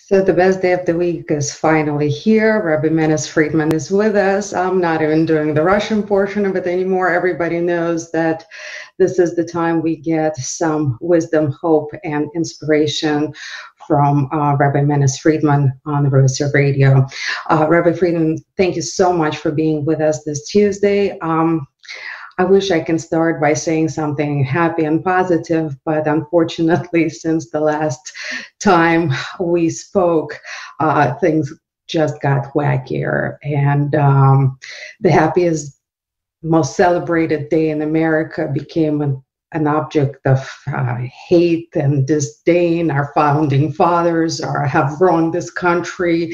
So the best day of the week is finally here. Rabbi Manis Friedman is with us. I'm not even doing the Russian portion of it anymore. Everybody knows that this is the time we get some wisdom, hope, and inspiration from Rabbi Manis Friedman on the Rosa Radio. Rabbi Friedman, thank you so much for being with us this Tuesday. I wish I can start by saying something happy and positive, but unfortunately, since the last time we spoke, things just got wackier. And the happiest, most celebrated day in America became an object of hate and disdain. Our founding fathers have wronged this country.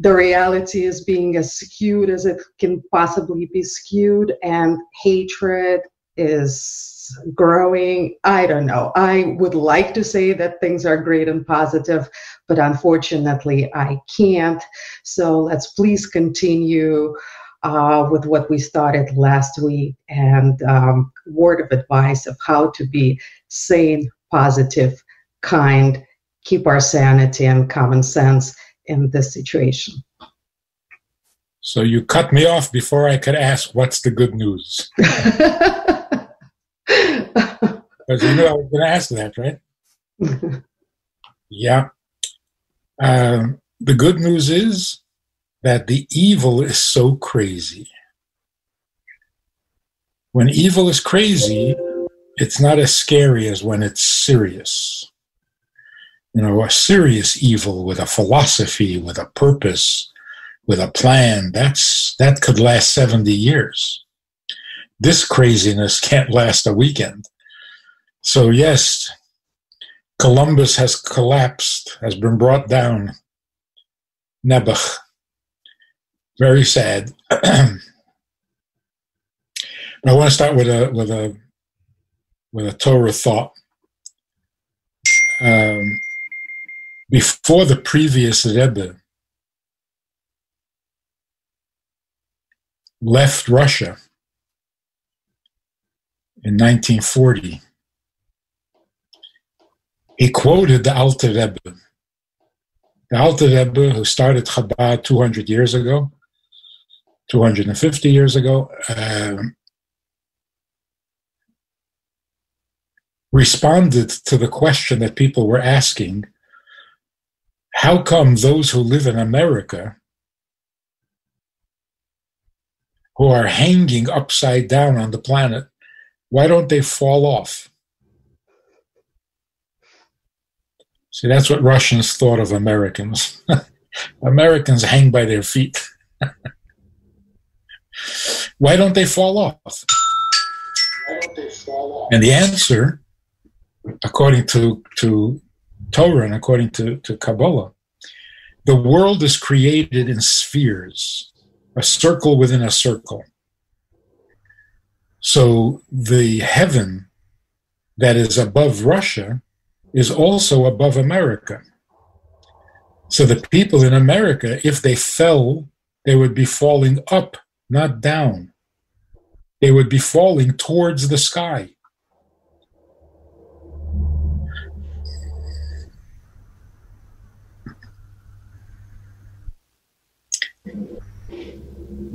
The reality is being as skewed as it can possibly be skewed, and hatred is growing. I don't know. I would like to say that things are great and positive, but unfortunately I can't. So let's please continue with what we started last week, and word of advice of how to be sane, positive, kind, keep our sanity and common sense in this situation. So you cut me off before I could ask, what's the good news? Because you knew I was going to ask that, right? Yeah. The good news is that the evil is so crazy. When evil is crazy, it's not as scary as when it's serious. You know, a serious evil with a philosophy, with a purpose, with a plan, that could last 70 years. This craziness can't last a weekend. So yes, Columbus has collapsed, has been brought down. Nebuch. Very sad. I want to start with a Torah thought. Before the previous Rebbe left Russia in 1940, he quoted the Alter Rebbe. The Alter Rebbe, who started Chabad 200 years ago, 250 years ago, responded to the question that people were asking: how come those who live in America, who are hanging upside down on the planet, why don't they fall off? See, that's what Russians thought of Americans. Americans hang by their feet. Why don't they fall off? And the answer, according to Torah and according to Kabbalah, the world is created in spheres, a circle within a circle. So the heaven that is above Russia is also above America. So the people in America, if they fell, they would be falling up, not down. They would be falling towards the sky.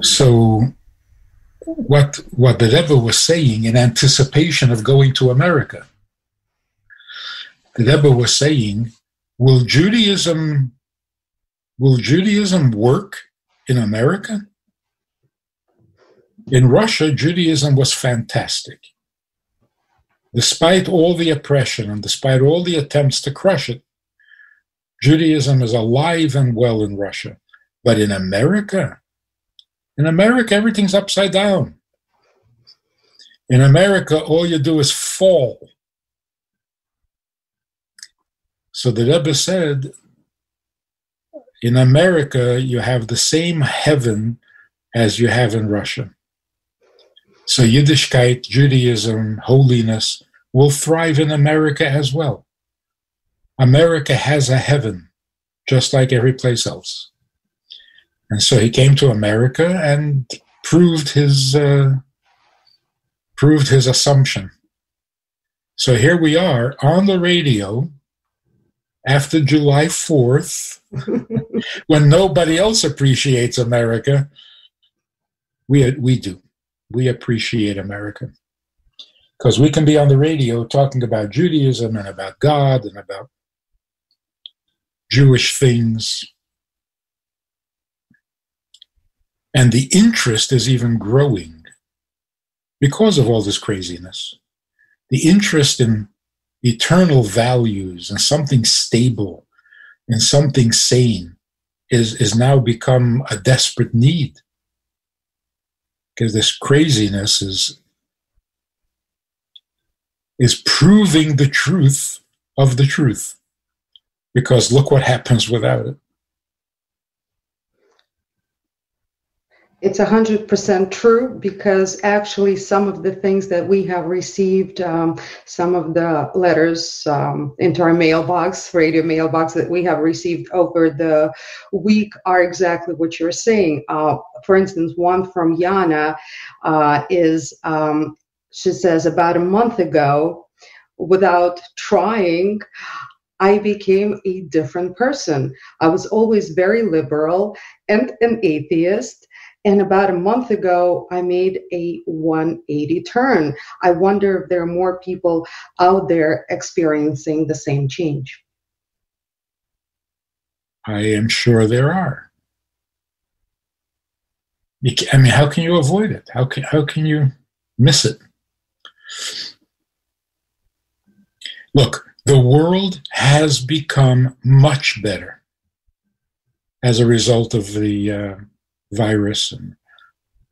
So what the Rebbe was saying in anticipation of going to America, the Rebbe was saying, will Judaism work in America? In Russia, Judaism was fantastic. Despite all the oppression and despite all the attempts to crush it, Judaism is alive and well in Russia. But in America, everything's upside down. In America, all you do is fall. So the Rebbe said, in America, you have the same heaven as you have in Russia. So Yiddishkeit, Judaism, holiness will thrive in America as well. America has a heaven, just like every place else. And so he came to America and proved his assumption. So here we are on the radio after July 4th, when nobody else appreciates America, we do. We appreciate America. Because we can be on the radio talking about Judaism and about God and about Jewish things. And the interest is even growing because of all this craziness. The interest in eternal values and something stable and something sane is now become a desperate need. Because this craziness is proving the truth of the truth. Because look what happens without it. It's 100% true, because actually some of the things that we have received, some of the letters into our mailbox, radio mailbox that we have received over the week are exactly what you're saying. For instance, one from Yana she says, about a month ago, without trying, I became a different person. I was always very liberal and an atheist. And about a month ago, I made a 180 turn. I wonder if there are more people out there experiencing the same change. I am sure there are. I mean, how can you avoid it? How can you miss it? Look, the world has become much better as a result of the virus and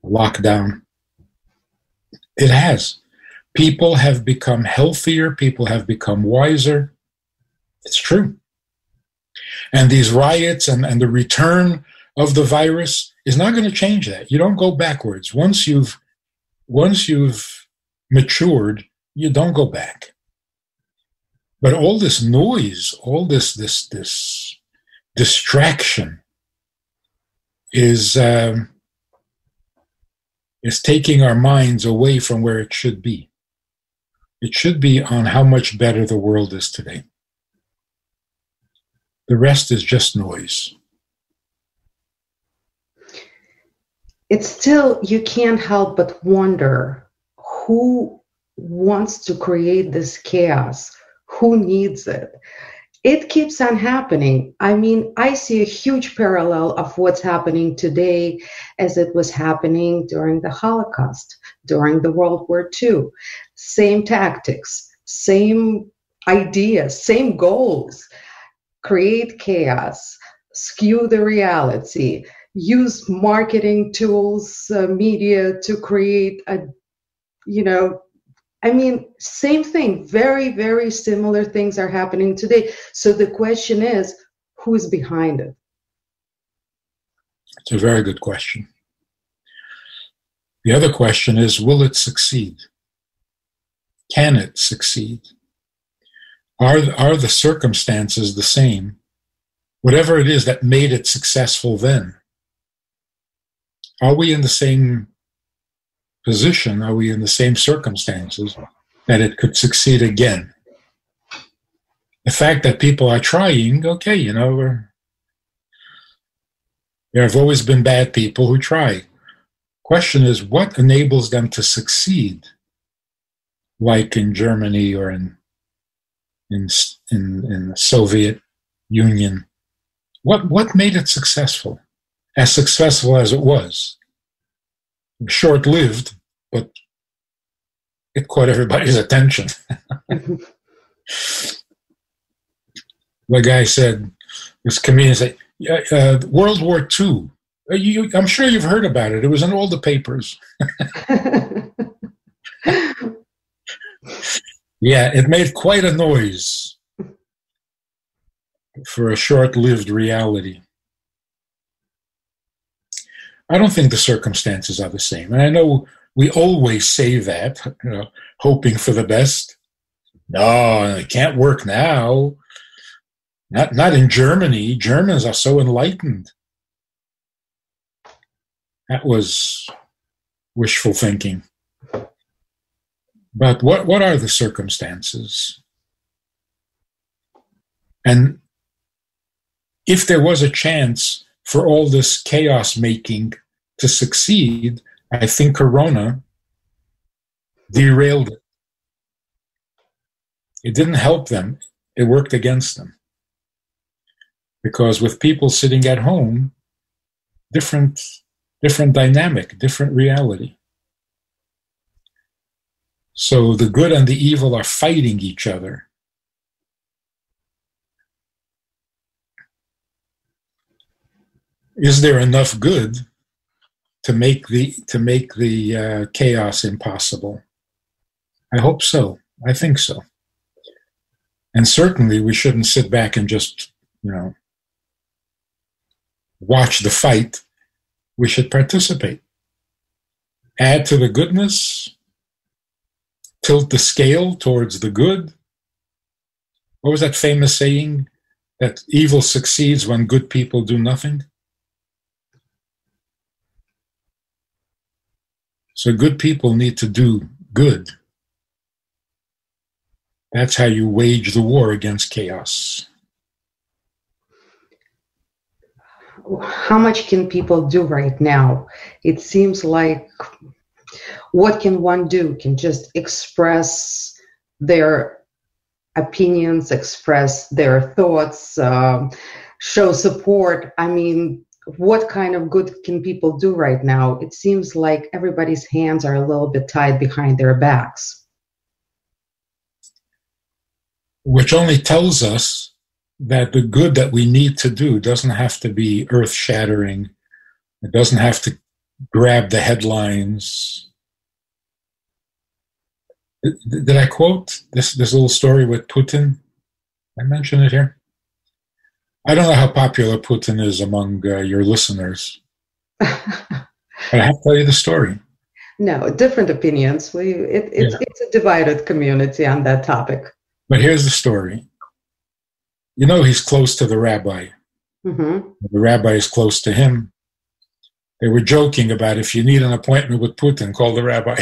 lockdown. It has. People have become healthier. People have become wiser. It's true. And these riots and the return of the virus is not going to change that. You don't go backwards. Once you've matured, you don't go back. But all this noise, all this distraction is taking our minds away from where it should be. It should be on how much better the world is today. The rest is just noise. It's still, you can't help but wonder who wants to create this chaos, who needs it. It keeps on happening. I mean, I see a huge parallel of what's happening today as it was happening during the Holocaust, during the World War II. Same tactics, same ideas, same goals. Create chaos, skew the reality, use marketing tools, media to create same thing. Very, very similar things are happening today. So the question is, who's behind it? It's a very good question. The other question is, will it succeed? Can it succeed? Are the circumstances the same? Whatever it is that made it successful then, are we in the same position? Are we in the same circumstances that it could succeed again? The fact that people are trying, okay, there have always been bad people who try. Question is, what enables them to succeed? Like in Germany or in the Soviet Union. What made it successful? As successful as it was. Short-lived, but it caught everybody's attention. The guy said, this comedian said, World War II. I'm sure you've heard about it. It was in all the papers. Yeah, it made quite a noise for a short-lived reality. I don't think the circumstances are the same. And I know we always say that, hoping for the best. No, it can't work now. Not in Germany. Germans are so enlightened. That was wishful thinking. But what are the circumstances? And if there was a chance for all this chaos making to succeed, I think Corona derailed it. It didn't help them. It worked against them. Because with people sitting at home, different dynamic, different reality. So the good and the evil are fighting each other. Is there enough good to make the chaos impossible? I hope so. I think so. And certainly we shouldn't sit back and just, watch the fight. We should participate. Add to the goodness, tilt the scale towards the good. What was that famous saying? That evil succeeds when good people do nothing? So good people need to do good. That's how you wage the war against chaos. How much can people do right now? It seems like what can one do? Can just express their opinions, express their thoughts, show support. I mean, what kind of good can people do right now? It seems like everybody's hands are a little bit tied behind their backs. Which only tells us that the good that we need to do doesn't have to be earth-shattering. It doesn't have to grab the headlines. Did I quote this little story with Putin? I mentioned it here. I don't know how popular Putin is among your listeners, but I have to tell you the story. No, different opinions. It's a divided community on that topic. But here's the story. He's close to the rabbi. Mm-hmm. The rabbi is close to him. They were joking about if you need an appointment with Putin, call the rabbi.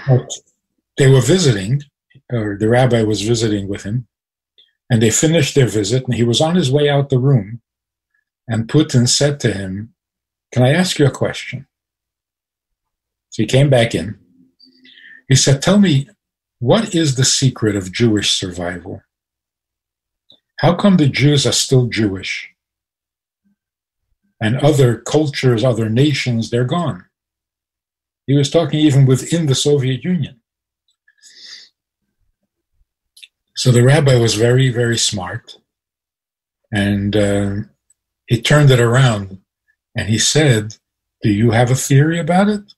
But they were visiting, or the rabbi was visiting with him, and they finished their visit, and he was on his way out the room, and Putin said to him, "Can I ask you a question?" So he came back in. He said, "Tell me, what is the secret of Jewish survival? How come the Jews are still Jewish? And other cultures, other nations, they're gone?" He was talking even within the Soviet Union. So the rabbi was very, very smart. And he turned it around and he said, "Do you have a theory about it?"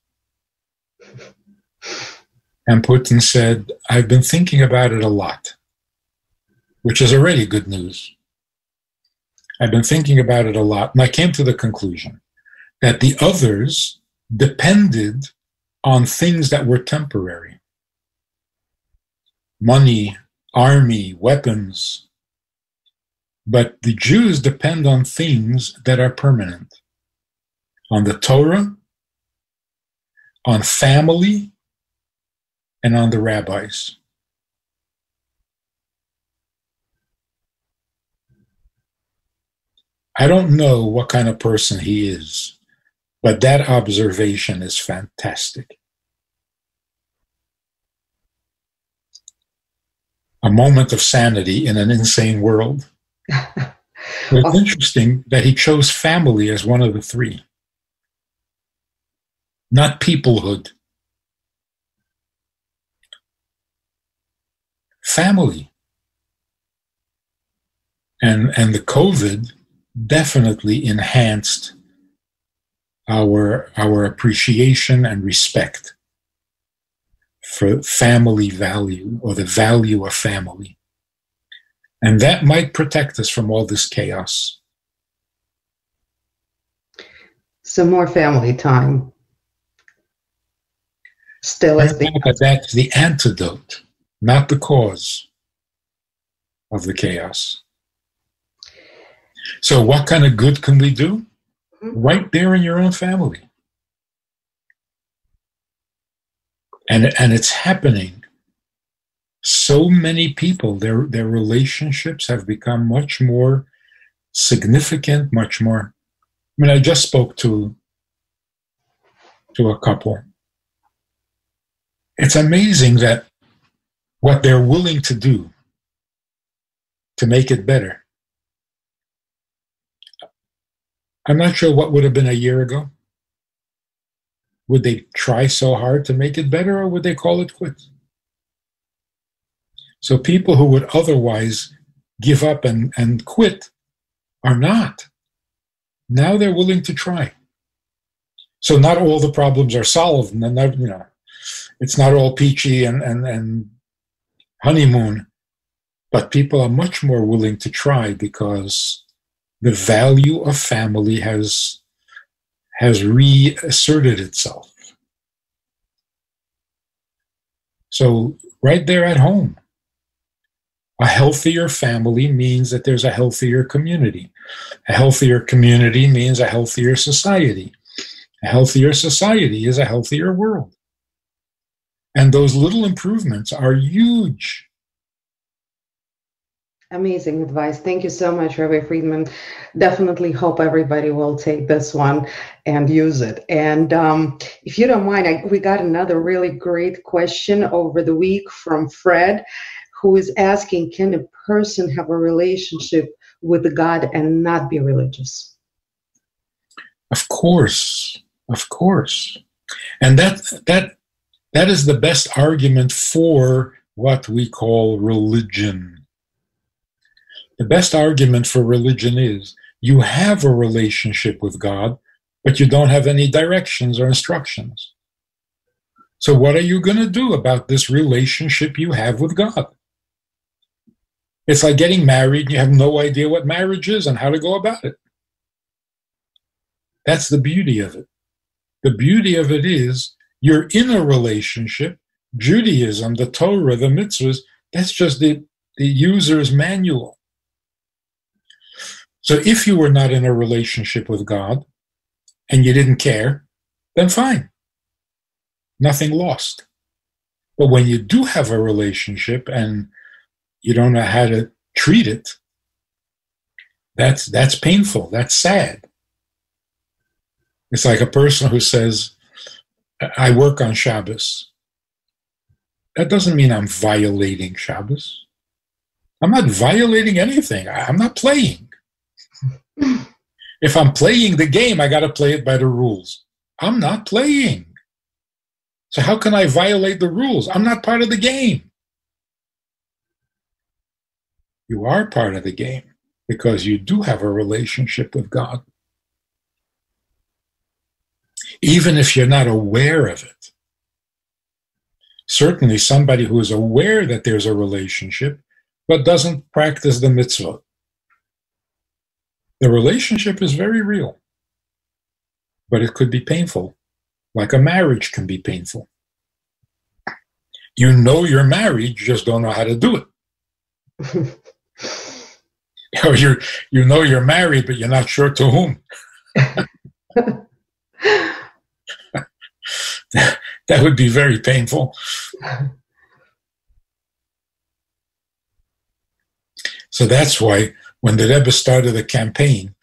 And Putin said, "I've been thinking about it a lot," which is already good news. I've been thinking about it a lot, and I came to the conclusion that the others depended on things that were temporary. Money, army, weapons. But the Jews depend on things that are permanent. On the Torah, on family, and on the rabbis. I don't know what kind of person he is, but that observation is fantastic. A moment of sanity in an insane world. It's interesting that he chose family as one of the three, not peoplehood. Family. And the COVID definitely enhanced our appreciation and respect for family value, or the value of family. And that might protect us from all this chaos. Some more family time. Still is that's the antidote, not the cause of the chaos. So what kind of good can we do? Mm-hmm. Right there in your own family. And it's happening So many people, their relationships have become much more significant, much more. I mean, I just spoke to a couple. It's amazing that what they're willing to do to make it better. I'm not sure what would have been a year ago. Would they try so hard to make it better, or would they call it quits? So people who would otherwise give up and quit are not. Now they're willing to try. So not all the problems are solved, and not, it's not all peachy and honeymoon, but people are much more willing to try because the value of family has reasserted itself. So right there at home, a healthier family means that there's a healthier community. A healthier community means a healthier society. A healthier society is a healthier world. And those little improvements are huge. Amazing advice. Thank you so much, Rabbi Friedman. Definitely hope everybody will take this one and use it. And if you don't mind, we got another really great question over the week from Fred, who is asking, can a person have a relationship with God and not be religious? Of course. And that is the best argument for what we call religion. The best argument for religion is you have a relationship with God, but you don't have any directions or instructions. So what are you going to do about this relationship you have with God? It's like getting married and you have no idea what marriage is and how to go about it. That's the beauty of it. The beauty of it is you're in a relationship. Judaism, the Torah, the mitzvahs, that's just the user's manual. So if you were not in a relationship with God and you didn't care, then fine. Nothing lost. But when you do have a relationship and you don't know how to treat it, that's painful. That's sad. It's like a person who says, I work on Shabbos. That doesn't mean I'm violating Shabbos. I'm not violating anything. I'm not playing. If I'm playing the game, I got to play it by the rules. I'm not playing. So how can I violate the rules? I'm not part of the game. You are part of the game because you do have a relationship with God. Even if you're not aware of it. Certainly somebody who is aware that there's a relationship but doesn't practice the mitzvah. The relationship is very real, but it could be painful, like a marriage can be painful. You know you're married, you just don't know how to do it. Or you know you're married, but you're not sure to whom. That would be very painful. So that's why when the Rebbe started a campaign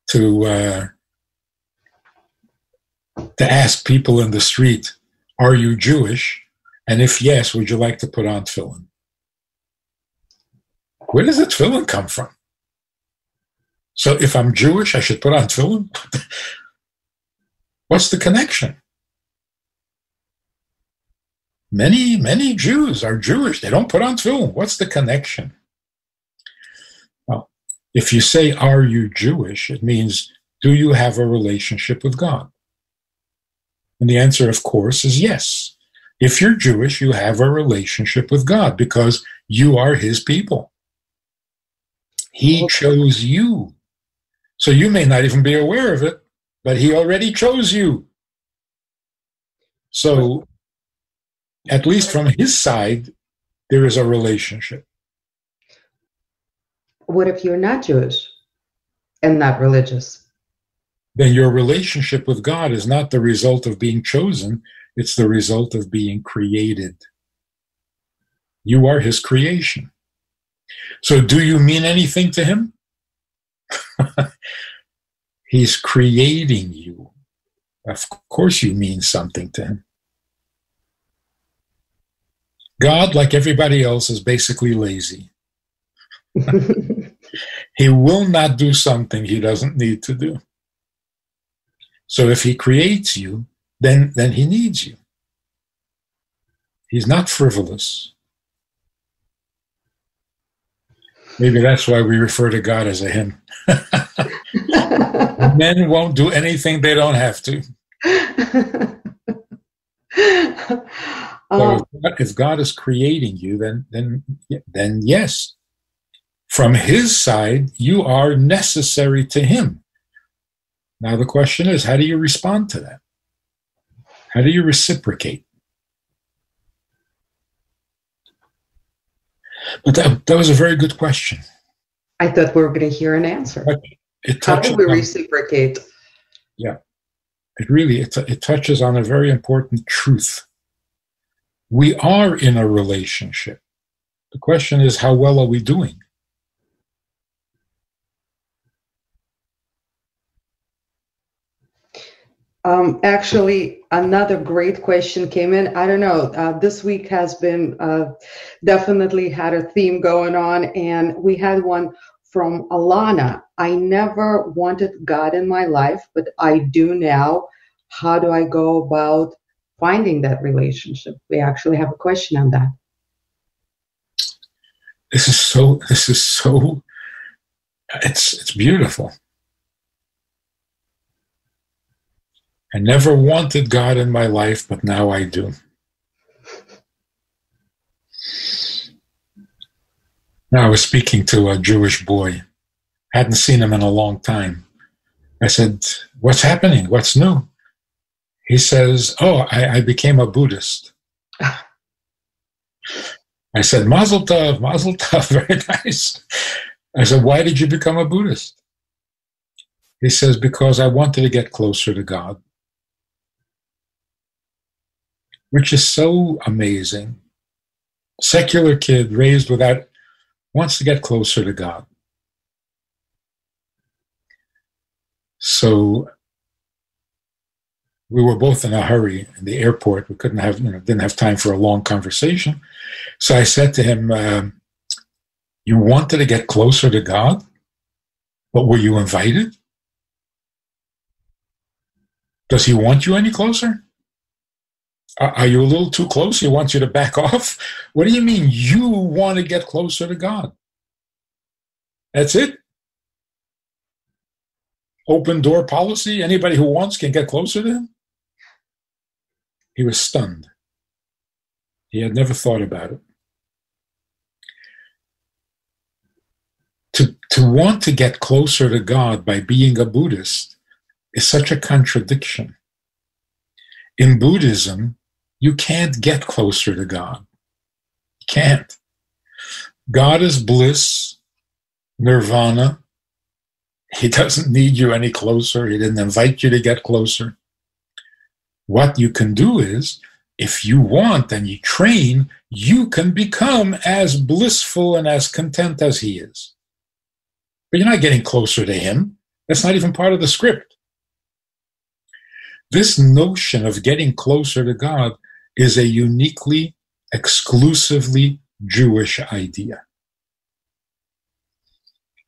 to ask people in the street, are you Jewish? And if yes, would you like to put on tefillin? Where does the tefillin come from? So if I'm Jewish, I should put on tefillin? What's the connection? Many Jews are Jewish. They don't put on tefillin. What's the connection? Well, if you say, are you Jewish? It means, do you have a relationship with God? And the answer, of course, is yes. If you're Jewish, you have a relationship with God because you are his people. He chose you. So you may not even be aware of it, but he already chose you. So, at least from his side, there is a relationship. What if you're not Jewish and not religious? Then your relationship with God is not the result of being chosen, it's the result of being created. You are his creation. So do you mean anything to him? He's creating you. Of course you mean something to him. God, like everybody else, is basically lazy. He will not do something he doesn't need to do. So if he creates you, then he needs you. He's not frivolous. Maybe that's why we refer to God as a him. Men won't do anything they don't have to. So if God is creating you, then yes. From his side, you are necessary to him. Now the question is, how do you respond to that? How do you reciprocate? But that was a very good question. I thought we were going to hear an answer. How do we reciprocate? Yeah, it touches on a very important truth. We are in a relationship. The question is, how well are we doing? Actually, another great question came in. I don't know. This week has been definitely had a theme going on, and we had one from Alana. I never wanted God in my life, but I do now. How do I go about finding that relationship? We actually have a question on that. This is so. It's beautiful. I never wanted God in my life, but now I do. Now I was speaking to a Jewish boy. Hadn't seen him in a long time. I said, "What's happening? What's new?" He says, "Oh, I became a Buddhist." I said, "Mazel tov, mazel tov, very nice." I said, "Why did you become a Buddhist?" He says, "Because I wanted to get closer to God." Which is so amazing. Secular kid raised without, wants to get closer to God. So we were both in a hurry in the airport. We didn't have time for a long conversation. So I said to him, "You wanted to get closer to God, but were you invited? Does he want you any closer? Are you a little too close? He wants you to back off? What do you mean you want to get closer to God? That's it? Open door policy? Anybody who wants can get closer to him?" He was stunned. He had never thought about it. To want to get closer to God by being a Buddhist is such a contradiction. In Buddhism, you can't get closer to God. You can't. God is bliss, nirvana. He doesn't need you any closer. He didn't invite you to get closer. What you can do is, if you want and you train, you can become as blissful and as content as he is. But you're not getting closer to him. That's not even part of the script. This notion of getting closer to God is a uniquely, exclusively Jewish idea.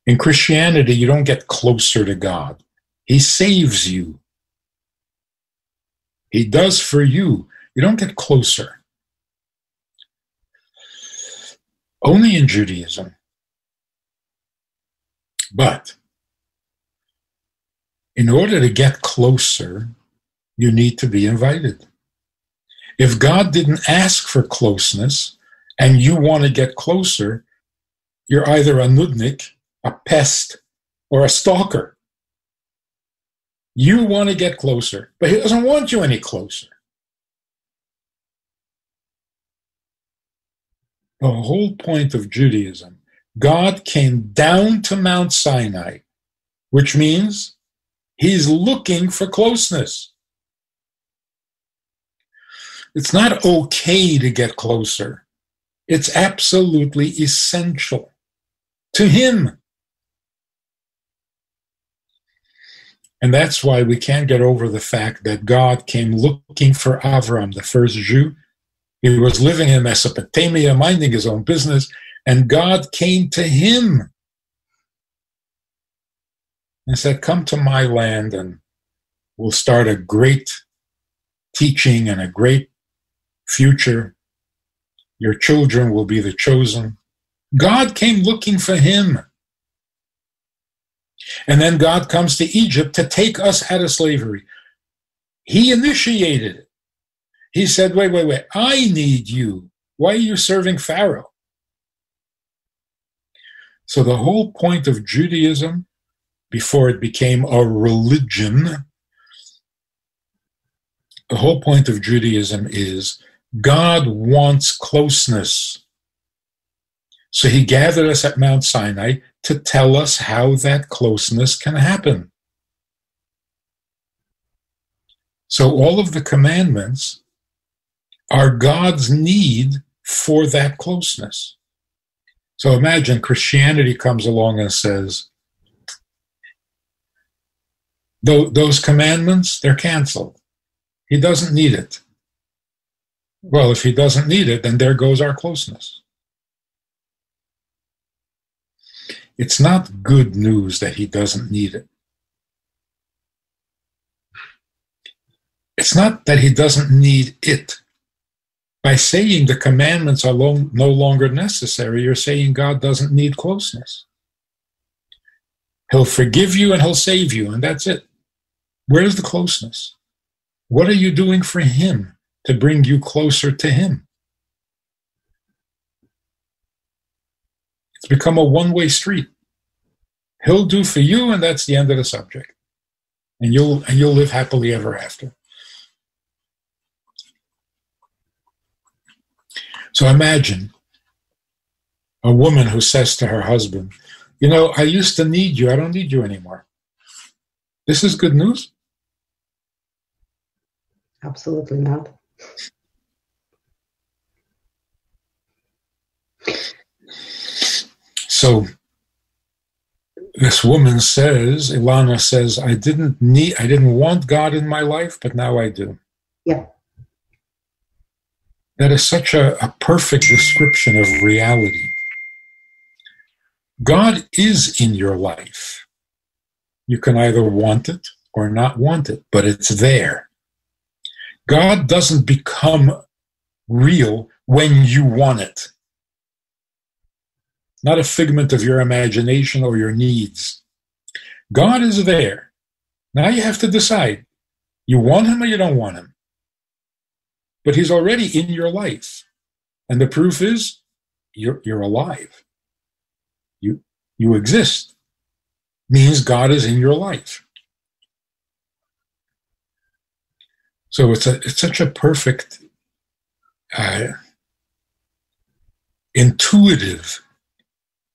In Christianity, you don't get closer to God. He saves you. He does for you. You don't get closer. Only in Judaism. But in order to get closer, you need to be invited. If God didn't ask for closeness and you want to get closer, you're either a nudnik, a pest, or a stalker. You want to get closer, but he doesn't want you any closer. The whole point of Judaism, God came down to Mount Sinai, which means he's looking for closeness. It's not okay to get closer. It's absolutely essential to him. And that's why we can't get over the fact that God came looking for Avram, the first Jew. He was living in Mesopotamia, minding his own business, and God came to him and said, come to my land and we'll start a great teaching and a great future. Your children will be the chosen. God came looking for him. And then God comes to Egypt to take us out of slavery. He initiated it. He said, wait, I need you. Why are you serving Pharaoh? So the whole point of Judaism, before it became a religion, the whole point of Judaism is God wants closeness. So he gathered us at Mount Sinai to tell us how that closeness can happen. So all of the commandments are God's need for that closeness. So imagine Christianity comes along and says, those commandments, they're canceled. He doesn't need it. Well, if he doesn't need it, then there goes our closeness. It's not good news that he doesn't need it. It's not that he doesn't need it. By saying the commandments are no longer necessary, you're saying God doesn't need closeness. He'll forgive you and he'll save you, and that's it. Where's the closeness? What are you doing for him to bring you closer to him? It's become a one-way street. He'll do for you, and that's the end of the subject. And you'll live happily ever after. So imagine a woman who says to her husband, I used to need you. I don't need you anymore. This is good news? Absolutely not. So this woman says, Ilana says, I didn't want God in my life, but now I do. Yeah. That is such a perfect description of reality. God is in your life. You can either want it or not want it, but it's there. God doesn't become real when you want it. Not a figment of your imagination or your needs. God is there. Now you have to decide. You want him or you don't want him. But he's already in your life. And the proof is you're alive. You exist. Means God is in your life. So it's such a perfect, intuitive,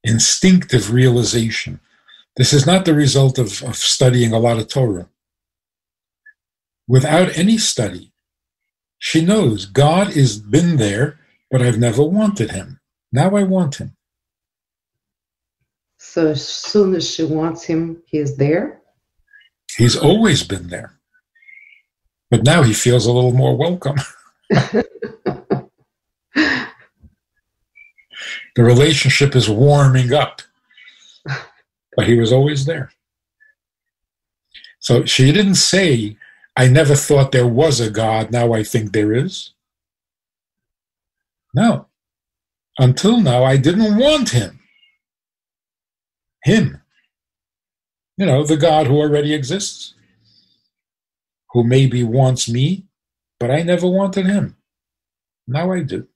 instinctive realization. This is not the result of studying a lot of Torah. Without any study, she knows God has been there, but I've never wanted him. Now I want him. So as soon as she wants him, he is there? He's always been there. But now he feels a little more welcome. The relationship is warming up. But he was always there. So she didn't say, I never thought there was a God, now I think there is. No. Until now, I didn't want him. Him. The God who already exists. Who maybe wants me, but I never wanted him. Now I do.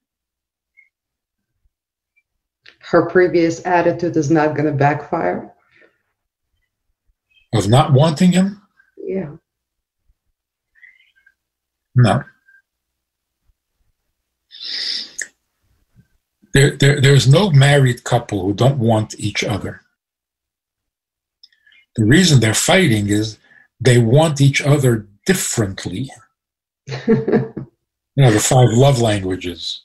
Her previous attitude is not going to backfire? Of not wanting him? Yeah. No. There's no married couple who don't want each other. The reason they're fighting is they want each other differently. The 5 love languages.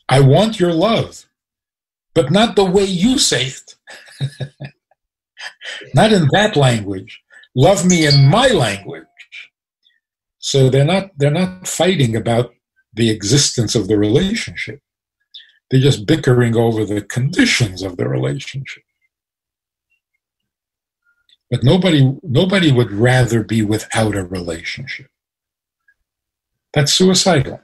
I want your love, but not the way you say it. Not in that language. Love me in my language. So they're not fighting about the existence of the relationship. They're just bickering over the conditions of the relationship. But nobody would rather be without a relationship. That's suicidal.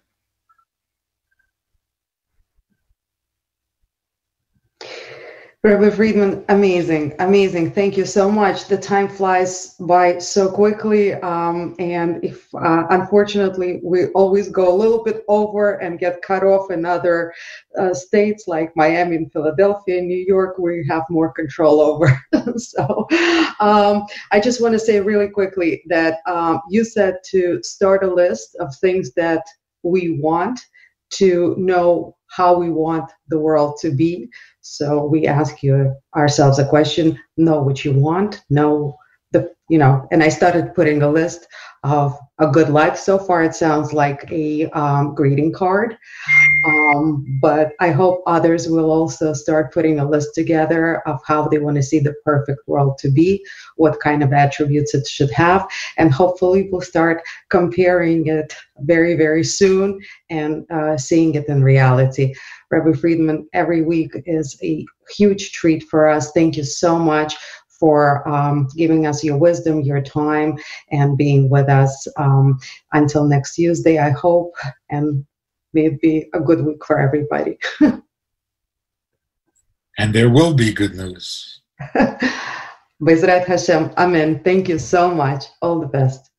Rabbi Friedman, amazing, amazing. Thank you so much. The time flies by so quickly, and if unfortunately we always go a little bit over and get cut off in other states like Miami and Philadelphia and New York, we have more control over. So I just want to say really quickly that you said to start a list of things that we want to know how we want the world to be. So we ask ourselves a question, know what you want, know and I started putting a list of a good life. So far, it sounds like a greeting card. But I hope others will also start putting a list together of how they want to see the perfect world to be, what kind of attributes it should have, and hopefully we'll start comparing it very, very soon and seeing it in reality. Rabbi Friedman, every week is a huge treat for us. Thank you so much for giving us your wisdom, your time, and being with us until next Tuesday, I hope, and may it be a good week for everybody. And there will be good news. Bezrat Hashem. Amen. Thank you so much. All the best.